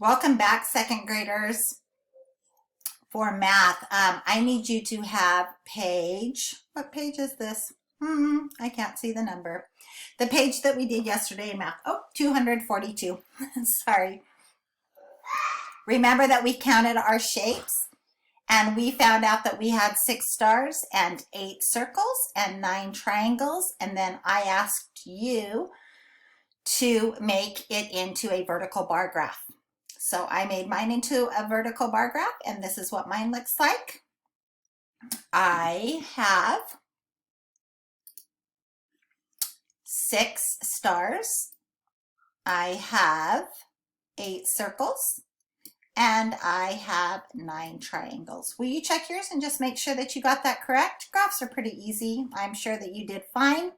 Welcome back, second graders, for math. I need you to have what page is this? I can't see the number. The page that we did yesterday in math. Oh, 242. Sorry. Remember that we counted our shapes and we found out that we had 6 stars and 8 circles and 9 triangles. And then I asked you to make it into a vertical bar graph. So I made mine into a vertical bar graph, and this is what mine looks like. I have 6 stars, I have 8 circles, and I have 9 triangles. Will you check yours and just make sure that you got that correct? Graphs are pretty easy. I'm sure that you did fine.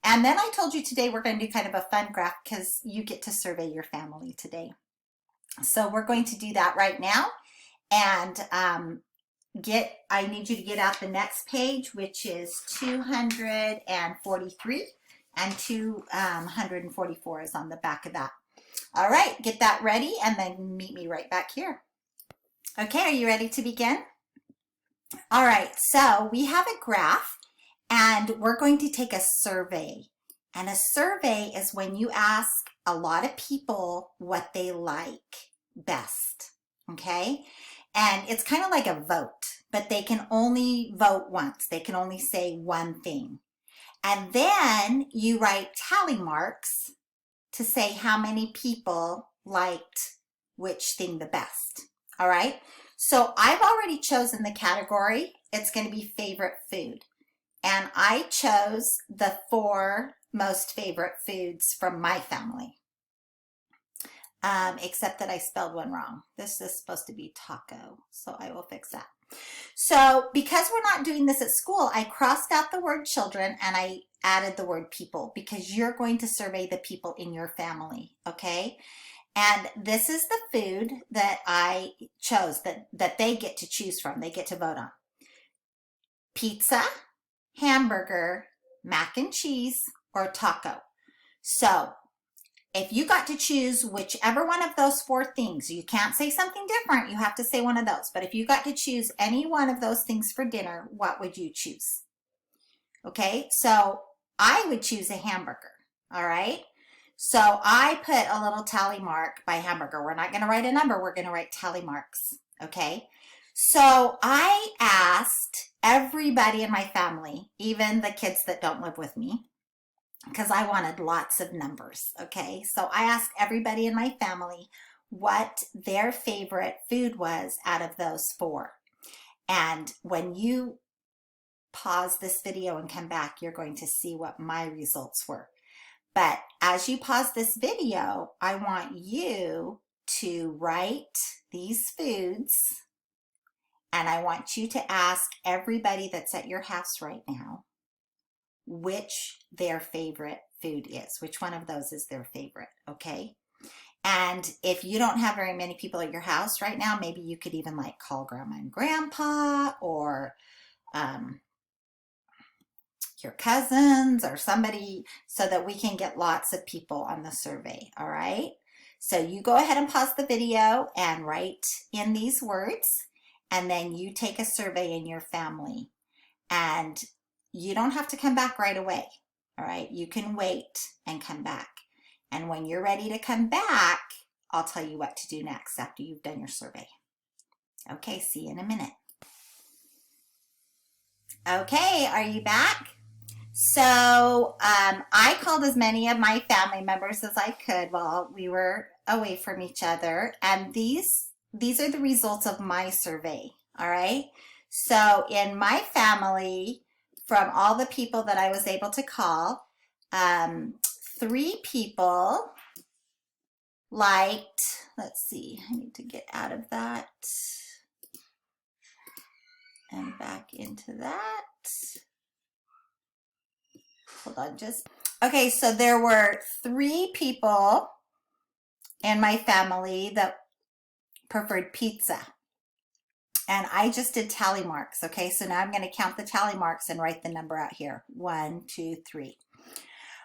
And then I told you today we're going to do kind of a fun graph because you get to survey your family today. So we're going to do that right now, and I need you to get out the next page, which is 243, and 244 is on the back of that. All right, get that ready and then meet me right back here. Okay, are you ready to begin? All right, so we have a graph and we're going to take a survey. And a survey is when you ask a lot of people what they like best, okay? And it's kind of like a vote, but they can only vote once. They can only say one thing. And then you write tally marks to say how many people liked which thing the best, all right? So I've already chosen the category. It's going to be favorite food. And I chose the 4 most favorite foods from my family. Except that I spelled one wrong. This is supposed to be taco, so I will fix that. So because we're not doing this at school, I crossed out the word children and I added the word people because you're going to survey the people in your family, okay? And this is the food that I chose that they get to choose from. They get to vote on. Pizza, hamburger, mac and cheese, or taco. So if you got to choose whichever one of those 4 things, you can't say something different, you have to say one of those. But if you got to choose any one of those things for dinner, what would you choose? Okay, so I would choose a hamburger, all right? So I put a little tally mark by hamburger. We're not going to write a number, we're going to write tally marks, okay? So I asked everybody in my family, even the kids that don't live with me, because I wanted lots of numbers, okay? So I asked everybody in my family what their favorite food was out of those 4. And when you pause this video and come back, you're going to see what my results were. But as you pause this video, I want you to write these foods, and I want you to ask everybody that's at your house right now which their favorite food is. Which one of those is their favorite, okay? And if you don't have very many people at your house right now, maybe you could even like call grandma and grandpa or your cousins or somebody so that we can get lots of people on the survey, all right? So you go ahead and pause the video and write in these words, and then you take a survey in your family. And you don't have to come back right away, all right? You can wait and come back. And when you're ready to come back, I'll tell you what to do next after you've done your survey. Okay, see you in a minute. Okay, are you back? So I called as many of my family members as I could while we were away from each other. And these are the results of my survey, all right? So in my family, from all the people that I was able to call, 3 people liked, let's see, I need to get out of that and back into that. Hold on, okay, so there were 3 people in my family that preferred pizza. And I just did tally marks, okay? So now I'm going to count the tally marks and write the number out here. 1, 2, 3.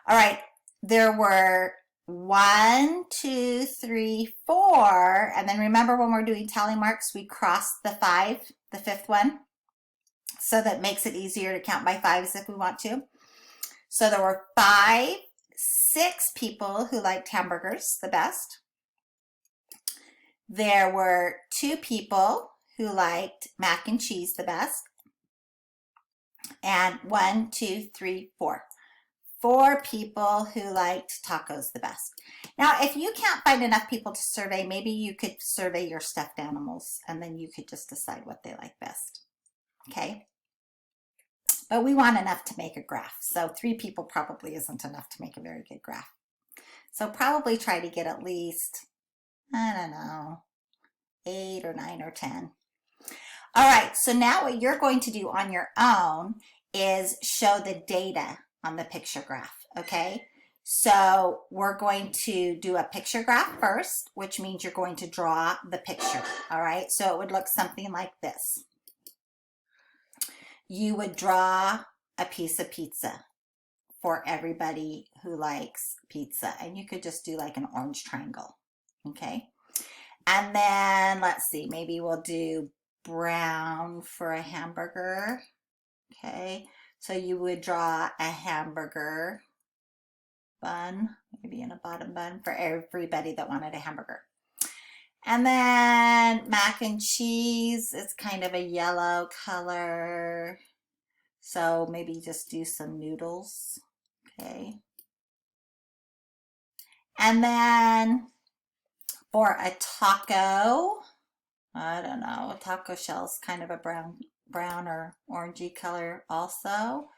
All right, there were 1, 2, 3, 4. And then remember when we're doing tally marks, we cross the 5, the fifth one. So that makes it easier to count by fives if we want to. So there were 6 people who liked hamburgers the best. There were 2 people who liked mac and cheese the best. And 1, 2, 3, 4. 4 people who liked tacos the best. Now, if you can't find enough people to survey, maybe you could survey your stuffed animals and then you could just decide what they like best. Okay? But we want enough to make a graph. So 3 people probably isn't enough to make a very good graph. So probably try to get at least, I don't know, 8 or 9 or 10. All right, so now what you're going to do on your own is show the data on the picture graph, okay? So we're going to do a picture graph first, which means you're going to draw the picture, all right? So it would look something like this. You would draw a piece of pizza for everybody who likes pizza, and you could just do like an orange triangle, okay? And then let's see, maybe we'll do brown for a hamburger, okay? So you would draw a hamburger bun, maybe in a bottom bun for everybody that wanted a hamburger. And then mac and cheese is kind of a yellow color. So maybe just do some noodles, okay? And then for a taco, I don't know, a taco shell is kind of a brown or orangey color also.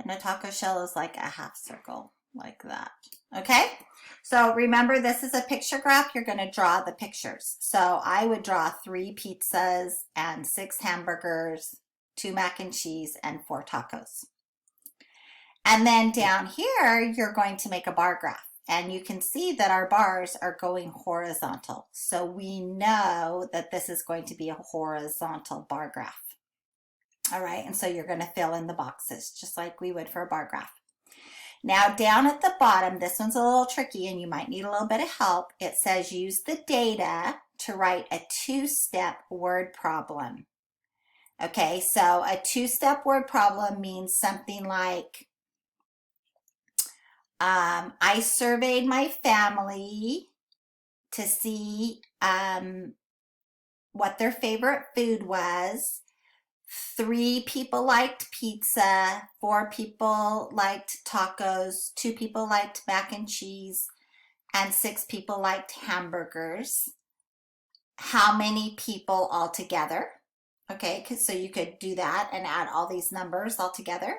And a taco shell is like a half circle, like that. Okay? So remember, this is a picture graph. You're going to draw the pictures. So I would draw 3 pizzas and 6 hamburgers, 2 mac and cheese, and 4 tacos. And then down here, you're going to make a bar graph. And you can see that our bars are going horizontal. So we know that this is going to be a horizontal bar graph. All right, and so you're going to fill in the boxes just like we would for a bar graph. Now down at the bottom, this one's a little tricky and you might need a little bit of help. It says use the data to write a 2-step word problem. Okay, so a 2-step word problem means something like, I surveyed my family to see what their favorite food was. 3 people liked pizza, 4 people liked tacos, 2 people liked mac and cheese, and 6 people liked hamburgers. How many people altogether? Okay, so you could do that and add all these numbers all together.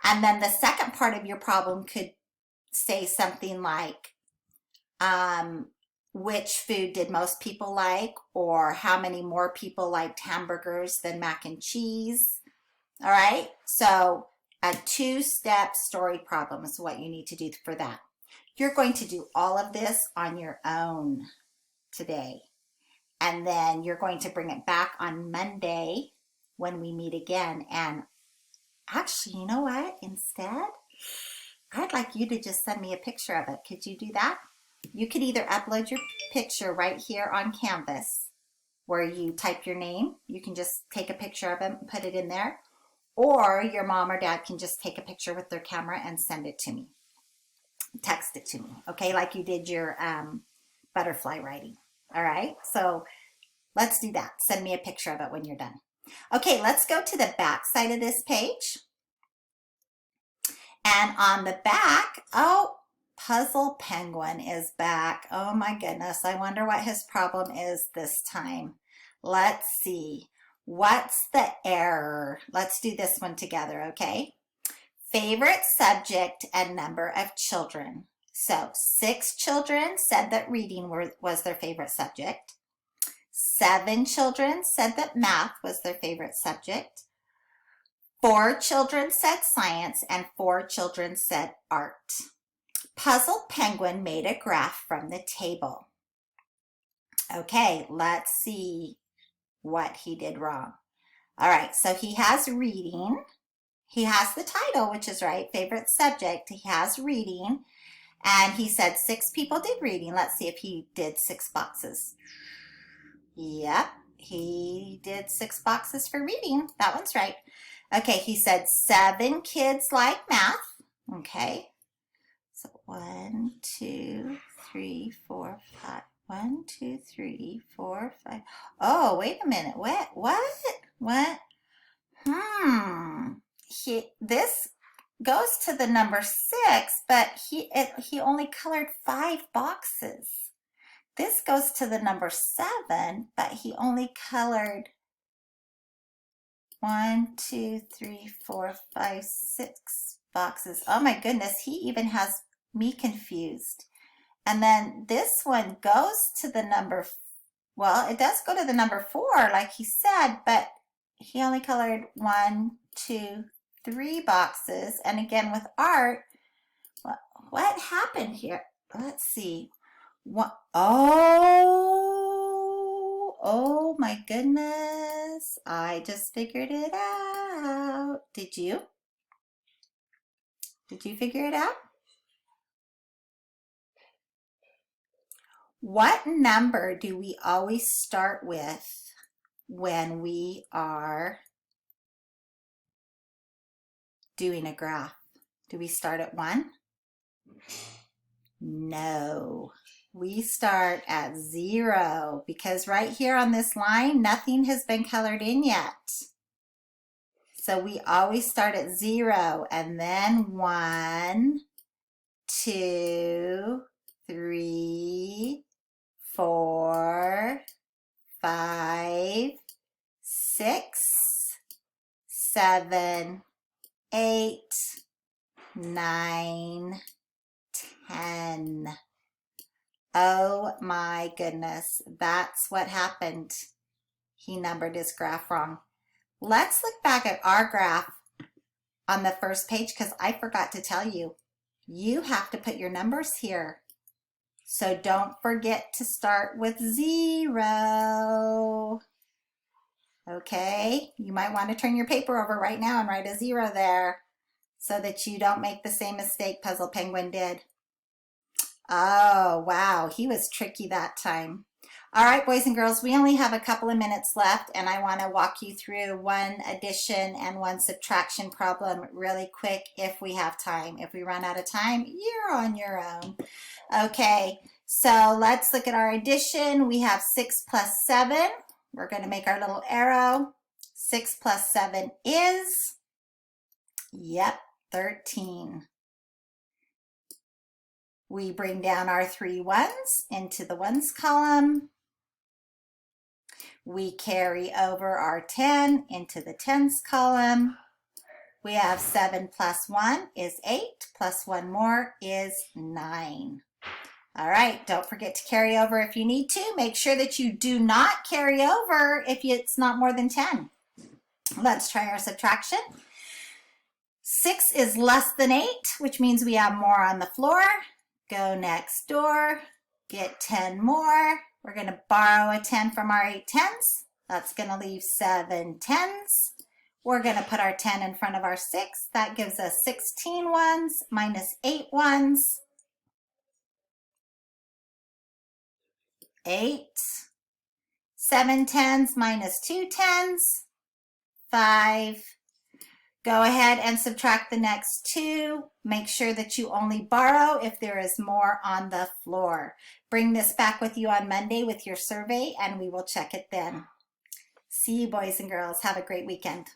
And then the second part of your problem could say something like, which food did most people like, or how many more people liked hamburgers than mac and cheese. All right, so a 2-step story problem is what you need to do for that. You're going to do all of this on your own today. And then you're going to bring it back on Monday when we meet again. And actually, you know what? Instead, I'd like you to just send me a picture of it. Could you do that? You could either upload your picture right here on Canvas where you type your name. You can just take a picture of it and put it in there. Or your mom or dad can just take a picture with their camera and send it to me. Text it to me, okay? Like you did your butterfly writing. All right, so let's do that. Send me a picture of it when you're done. Okay, let's go to the back side of this page. And on the back, oh, Puzzle Penguin is back. Oh my goodness, I wonder what his problem is this time. Let's see. What's the error? Let's do this one together, okay? Favorite subject and number of children. So 6 children said that reading was their favorite subject. 7 children said that math was their favorite subject. 4 children said science and 4 children said art. Puzzle Penguin made a graph from the table. Okay, let's see what he did wrong. All right, so he has reading. He has the title, which is right, favorite subject. He has reading. And he said 6 people did reading. Let's see if he did 6 boxes. Yep, he did 6 boxes for reading. That one's right. Okay, he said 7 kids like math. Okay. So 1, 2, 3, 4, 5. 1, 2, 3, 4, 5. Oh, wait a minute. What? This goes to the number 6, but he only colored 5 boxes. This goes to the number 7, but he only colored 1, 2, 3, 4, 5, 6 boxes. Oh my goodness, he even has me confused. And then this one goes to the number, well, it does go to the number 4, like he said, but he only colored 1, 2, 3 boxes. And again, with art, what happened here? Let's see. What? Oh my goodness. I just figured it out. Did you? Did you figure it out? What number do we always start with when we are doing a graph? Do we start at 1? No, we start at 0 because right here on this line, nothing has been colored in yet. So we always start at 0 and then 1, 2, 3, 4, 5, 6, 7, 8, 9, 10. Oh my goodness, that's what happened. He numbered his graph wrong. Let's look back at our graph on the first page because I forgot to tell you. You have to put your numbers here. So don't forget to start with 0. Okay, you might want to turn your paper over right now and write a 0 there so that you don't make the same mistake Puzzle Penguin did. Oh, wow, he was tricky that time. All right, boys and girls, we only have a couple of minutes left, and I want to walk you through one addition and one subtraction problem really quick if we have time. If we run out of time, you're on your own. Okay, so let's look at our addition. We have 6 plus 7. We're going to make our little arrow. 6 plus 7 is, yep, 13. We bring down our 3 ones into the ones column. We carry over our 10 into the tens column. We have 7 plus 1 is 8, plus 1 more is 9. All right, don't forget to carry over if you need to. Make sure that you do not carry over if it's not more than 10. Let's try our subtraction. 6 is less than 8, which means we have more on the floor. Go next door, get 10 more. We're going to borrow a 10 from our 8 tens. That's going to leave 7 tens. We're going to put our 10 in front of our 6. That gives us 16 ones minus 8 ones. 8. 7 tens minus 2 tens. 5. Go ahead and subtract the next 2. Make sure that you only borrow if there is more on the floor. Bring this back with you on Monday with your survey and we will check it then. See you, boys and girls. Have a great weekend.